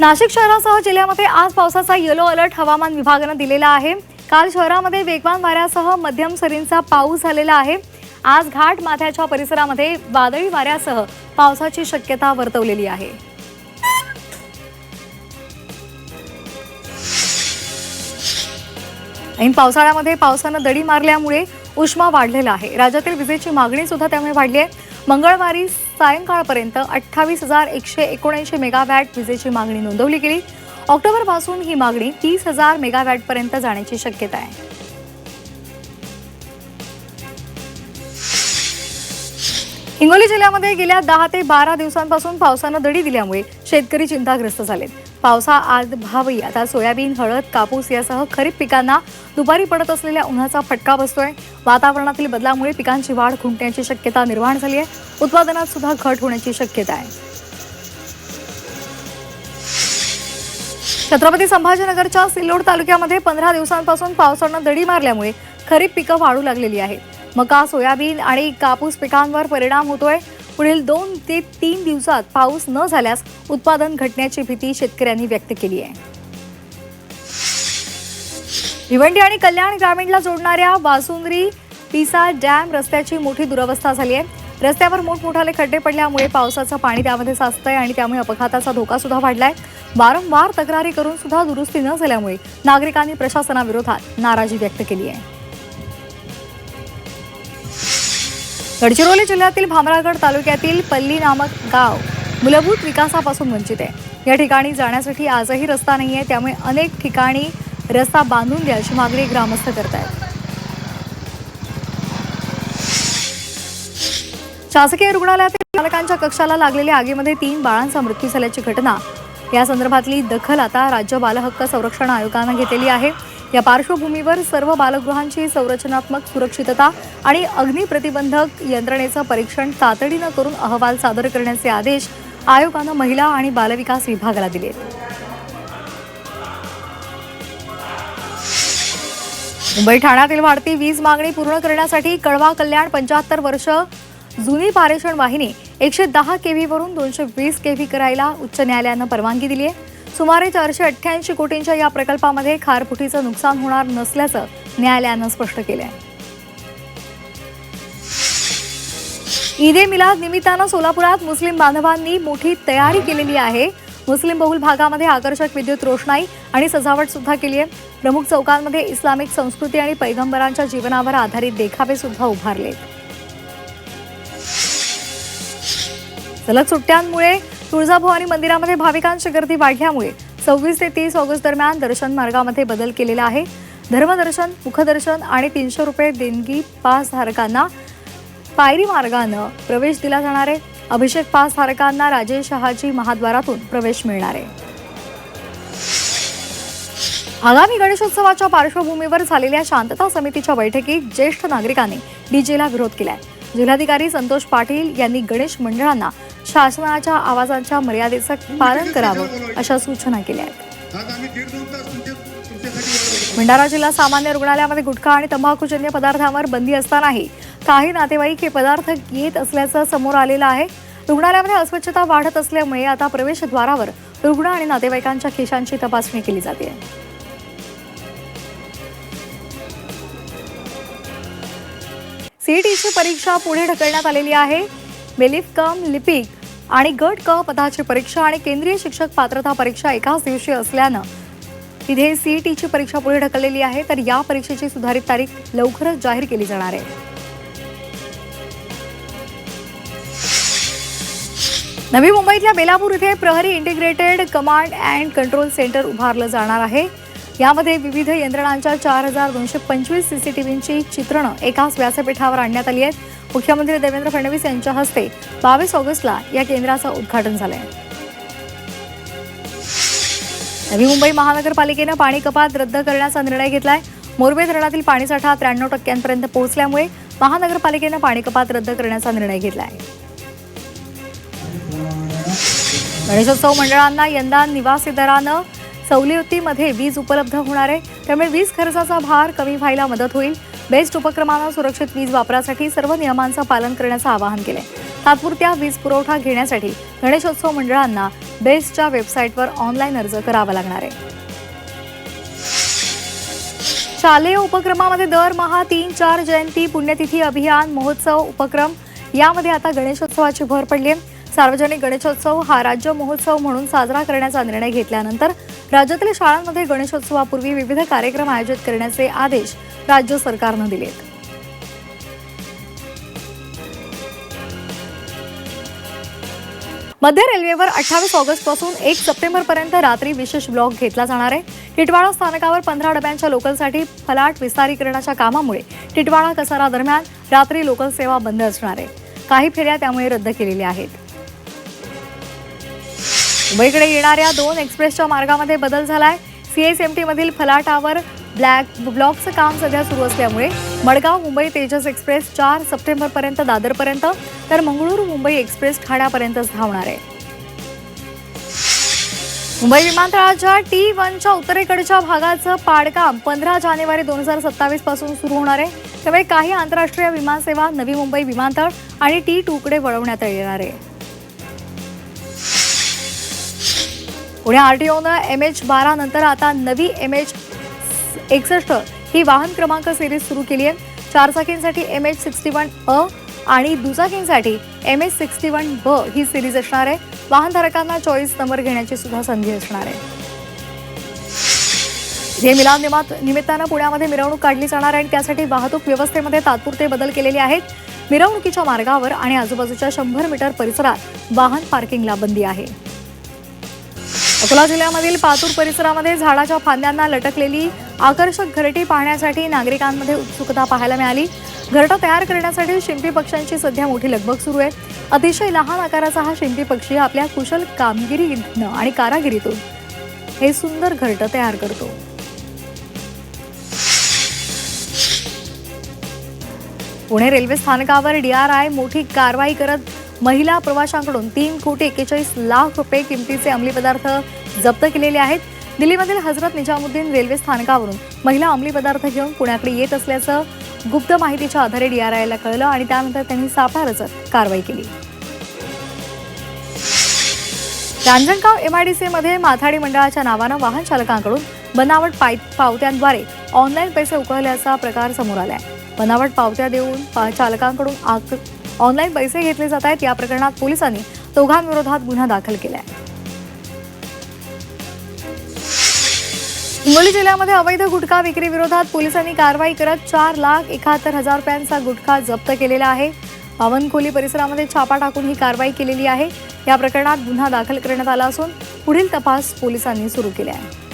नाशिक शहरासह जिल्ह्यामध्ये आज पावसाचा येलो अलर्ट हवामान विभागाने दिलेला आहे। काल शहरामध्ये वेगवान वाऱ्यासह मध्यम सरींचा पाऊस झालेला आहे। आज घाट माथ्याच्या परिसरामध्ये वादळी वाऱ्यासह पावसाची शक्यता वर्तवलेली आहे। ऐन पावसाळ्यामध्ये पावसाने दडी मारल्यामुळे उष्मा वाढलेला आहे। राज्यातील विजेची मागणी सुद्धा त्यामुळे वाढली आहे। मंगळवारी सायंकाळपर्यंत 28,179 मेगावॅट विजेची मागणी नोंदवली गेली। ऑक्टोबरपासून ही मागणी 30,000 मेगावॅटपर्यंत जाण्याची शक्यता आहे। हिंगोली जिल्ह्यामध्ये गेल्या 10 ते 12 दिवसांपासून पावसाने दडी दिल्यामुळे शेतकरी चिंताग्रस्त झालेत। पावसाअभावी आता सोयाबीन, हळद, कापूस यासह खरीप पिकांना दुपारी पडत असलेल्या उन्हाचा फटका बसतोय। वातावरणातील बदलामुळे पिकांची वाढ खुंटण्याची शक्यता निर्माण झाली आहे। उत्पादनात सुद्धा घट होण्याची शक्यता आहे। छत्रपती संभाजीनगरच्या सिल्लोड तालुक्यामध्ये 15 दिवसांपासून पावसाने दडी मारल्यामुळे खरीप पिकं वाढू लागलेली आहेत। मका, सोयाबीन आणि कापूस पिकांवर परिणाम होतोय। पुढील 2 ते 3 दिवसात पाऊस न झाल्यास उत्पादन घटण्याची भीती शेतकऱ्यांनी व्यक्त केली आहे। भिवंडी आणि कल्याण ग्रामीणला जोडणाऱ्या वासुंद्री पिसा डॅम रस्त्याची मोठी दुरवस्था झाली आहे। रस्त्यावर मोठमोठाले खड्डे पडल्यामुळे पावसाचं पाणी त्यामध्ये साचतंय आणि त्यामुळे अपघाताचा धोका सुद्धा वाढलाय। वारंवार तक्रारी करून सुद्धा दुरुस्ती न झाल्यामुळे नागरिकांनी प्रशासनाविरोधात नाराजी व्यक्त केली आहे। गडचिरोली जिल्ह्यातील भामरागड तालुक्यातील पल्ली नामक गाव मूलभूत विकासापासून वंचित आहे। या ठिकाणी जाण्यासाठी आजही रस्ता नाहीये, त्यामुळे अनेक ठिकाणी रस्ता बांधून द्या अशी मागणी ग्रामस्थ करतायत। शासकीय रुग्णालयातील बालकांच्या कक्षाला लागलेल्या आगीमध्ये 3 बाळांचा मृत्यू झाल्याची घटना या संदर्भातली दखल आता राज्य बालहक्क संरक्षण आयोगाने घेतलेली आहे। या पार्श्वभूमीवर सर्व बालगृहांची संरचनात्मक सुरक्षितता आणि अग्निप्रतिबंधक यंत्रणेचं परीक्षण तातडीनं करून अहवाल सादर करण्याचे आदेश आयोगानं महिला आणि बालविकास विभागाला दिले। मुंबई ठाण्यातील वाढती वीज मागणी पूर्ण करण्यासाठी कळवा कल्याण 75 वर्ष जुनी पारेषण वाहिनी 110 केव्ही वरून 220 केव्ही करायला उच्च न्यायालयानं परवानगी दिली आहे। सुमारे 488 कोटींच्या या प्रकल्पामध्ये खारफुटीचं नुकसान होणार नसल्याचं न्यायालयानं स्पष्ट केलं आहे। ईद ए मिलाद निमित्तानं सोलापुरात मुस्लिम बांधवांनी मोठी तयारी केलेली आहे। मुस्लिम बहुल भागामध्ये आकर्षक विद्युत रोषणाई आणि सजावट सुद्धा केली आहे। प्रमुख चौकांमध्ये इस्लामिक संस्कृती आणि पैगंबरांच्या जीवनावर आधारित देखावे सुद्धा उभारले। सलग सुट्ट्यांमुळे तुळजाभवानी मंदिरामध्ये भाविकांची गर्दी वाढल्यामुळे 26 ते 30 ऑगस्ट दरम्यान दर्शन मार्गामध्ये बदल केलेला आहे। धर्मदर्शन, मुखदर्शन आणि 300 रुपये देणगी पास धारकांना पायरी मार्गानं प्रवेश दिला जाणार आहे। अभिषेक पास धारकांना राजे शहाजी महाद्वारातून प्रवेश मिळणार आहे। आगामी गणेशोत्सवाच्या पार्श्वभूमीवर झालेल्या शांतता समितीच्या बैठकीत ज्येष्ठ नागरिकांनी डीजेला विरोध केलाय। जिल्हाधिकारी संतोष पाटील यांनी गणेश मंडळांना शासनाच्या आवाजांच्या मर्यादेचं पालन करावं अशा सूचना केल्या आहेत। भंडारा जिल्हा सामान्य रुग्णालयामध्ये गुटखा आणि तंबाखूजन्य पदार्थांवर बंदी असतानाही काही नातेवाईक हे पदार्थ येत असल्याचं समोर आलेलं आहे। रुग्णालयामध्ये अस्वच्छता वाढत असल्यामुळे आता प्रवेशद्वारावर रुग्ण आणि नातेवाईकांच्या खिशांची तपासणी केली जाते। सीईटीची परीक्षा पुढे ढकलण्यात आलेली आहे। बेलिफ कम लिपिक आणि गट क पदाची परीक्षा आणि केंद्रीय शिक्षक पात्रता परीक्षा एकाच दिवशी असल्यानं तिथे सीईटीची परीक्षा पुढे ढकललेली आहे। तर या परीक्षेची सुधारित तारीख लवकरच जाहीर केली जाणार आहे। नवी मुंबईतल्या बेलापूर इथे प्रहरी integrated command and control centre उभारलं जाणार आहे। यामध्ये विविध यंत्रणांच्या 4225 सीसीटीव्हींची चित्रणं एकाच व्यासपीठावर आणण्यात आली आहेत। मुख्यमंत्री देवेंद्र फडणवीस यांच्या हस्ते 22 ऑगस्टला या केंद्राचं उद्घाटन झालंय। नवी मुंबई महानगरपालिकेनं पाणी कपात रद्द करण्याचा निर्णय घेतलाय। मोरबे धरणातील पाणीसाठा 93% पोहोचल्यामुळे महानगरपालिकेनं पाणी कपात रद्द करण्याचा निर्णय घेतलाय। गणेशोत्सव मंडळांना यंदा निवासी दरानं सवलतीमध्ये वीज उपलब्ध होणार आहे। त्यामुळे वीज खर्चाचा भार कमी व्हायला मदत होईल। बेस्ट उपक्रमानं सुरक्षित वीज वापरासाठी सर्व नियमांचं पालन करण्याचं आवाहन केलंय। तात्पुरत्या वीज पुरवठा घेण्यासाठी गणेशोत्सव मंडळांना बेस्टच्या वेबसाईटवर ऑनलाईन अर्ज करावा लागणार आहे. शालेय उपक्रमामध्ये दरमहा 3-4 जयंती पुण्यतिथी अभियान महोत्सव उपक्रम यामध्ये आता गणेशोत्सवाची भर पडली आहे. सार्वजनिक गणेशोत्सव हा राज्य महोत्सव म्हणून साजरा करण्याचा निर्णय घेतल्यानंतर राज्यातील शाळांमध्ये गणेशोत्सवापूर्वी विविध कार्यक्रम आयोजित करण्याचे आदेश राज्य सरकारनं दिलेत. मध्य रेल्वेवर 28 ऑगस्टपासून 1 सप्टेंबरपर्यंत रात्री विशेष ब्लॉक घेतला जाणार आहे. टिटवाळा स्थानकावर 15 डब्यांच्या लोकलसाठी फलाट विस्तारीकरणाच्या कामामुळे टिटवाळा कसारा दरम्यान रात्री लोकल सेवा बंद असणार आहे. काही फेऱ्या त्यामुळे रद्द केलेल्या आहेत. मुंबईकडे येणाऱ्या 2 एक्सप्रेसच्या मार्गामध्ये बदल झालाय. सीएसएमटी मधील फलाटावर ब्लॉकचं काम सध्या सुरू असल्यामुळे मडगाव मुंबई तेजस एक्सप्रेस 4 सप्टेंबरपर्यंत दादरपर्यंत तर मंगळुरू मुंबई एक्सप्रेस ठाण्यापर्यंतच धावणार आहे. मुंबई विमानतळाच्या T1च्या उत्तरेकडच्या भागाचं पाडकाम 15 जानेवारी 2027 पासून सुरू होणार आहे. त्यामुळे काही आंतरराष्ट्रीय विमानसेवा नवी मुंबई विमानतळ आणि T2 कडे वळवण्यात येणार आहे. पुणे आरटीओनं MH12 नंतर आता नवी MH61 ही वाहन क्रमांक सिरीज सुरू केली आहे. 4 चाकींसाठी MH61A आणि दुचाकींसाठी MH61B ही सिरीज असणार आहे. वाहनधारकांना चॉईस नंबर घेण्याची सुद्धा संधी असणार आहे. हे मिलाद निमित्तानं पुण्यामध्ये मिरवणूक काढली जाणार आहे आणि त्यासाठी वाहतूक व्यवस्थेमध्ये तात्पुरते बदल केलेले आहेत. मिरवणुकीच्या मार्गावर आणि आजूबाजूच्या 100 मीटर परिसरात वाहन पार्किंगला बंदी आहे. अकोला जिल्ह्यामधील पातूर परिसरामध्ये झाडाच्या फांद्यांना लटकलेली आकर्षक घरटी पाहण्यासाठी नागरिकांमध्ये उत्सुकता पाहायला मिळाली. घरटं तयार करण्यासाठी शिंपी पक्ष्यांची सध्या मोठी लगबग सुरू आहे. अतिशय लहान आकाराचा हा शिंपी पक्षी आपल्या कुशल कामगिरीनं आणि कारागिरीतून हे सुंदर घरटं तयार करतो. पुणे रेल्वे स्थानकावर DRI मोठी कारवाई करत महिला प्रवाशांकडून 3,41,00,000 रुपये किमतीचे अंमली पदार्थ जप्त केलेले आहेत. दिल्लीमधील हजरत निजामुद्दीन रेल्वे स्थानकावरून महिला अंमली पदार्थ घेऊन पुण्याकडे येत असल्याचं गुप्त माहितीच्या आधारे DRIला कळलं आणि त्यानंतर त्यांनी सापळा रचत कारवाई केली. रांजणगाव MIDC मध्ये माथाडी मंडळाच्या नावानं वाहन चालकांकडून बनावट पावत्यांद्वारे ऑनलाईन पैसे उकळल्याचा प्रकार समोर आलाय. बनावट पावत्या देऊन चालकांकडून ऑनलाईन पैसे घेतले जात आहेत. या प्रकरणात पोलिसांनी दोघांविरोधात गुन्हा दाखल केलाय. हिंगोली जिल्ह्यामध्ये अवैध गुटखा विक्री विरोधात पोलिसांनी कारवाई करत 4,71,000 रुपयांचा गुटखा जप्त केलेला आहे. बावनखोली परिसरामध्ये छापा टाकून ही कारवाई केलेली आहे. या प्रकरणात गुन्हा दाखल करण्यात आला असून पुढील तपास पोलिसांनी सुरू केला आहे.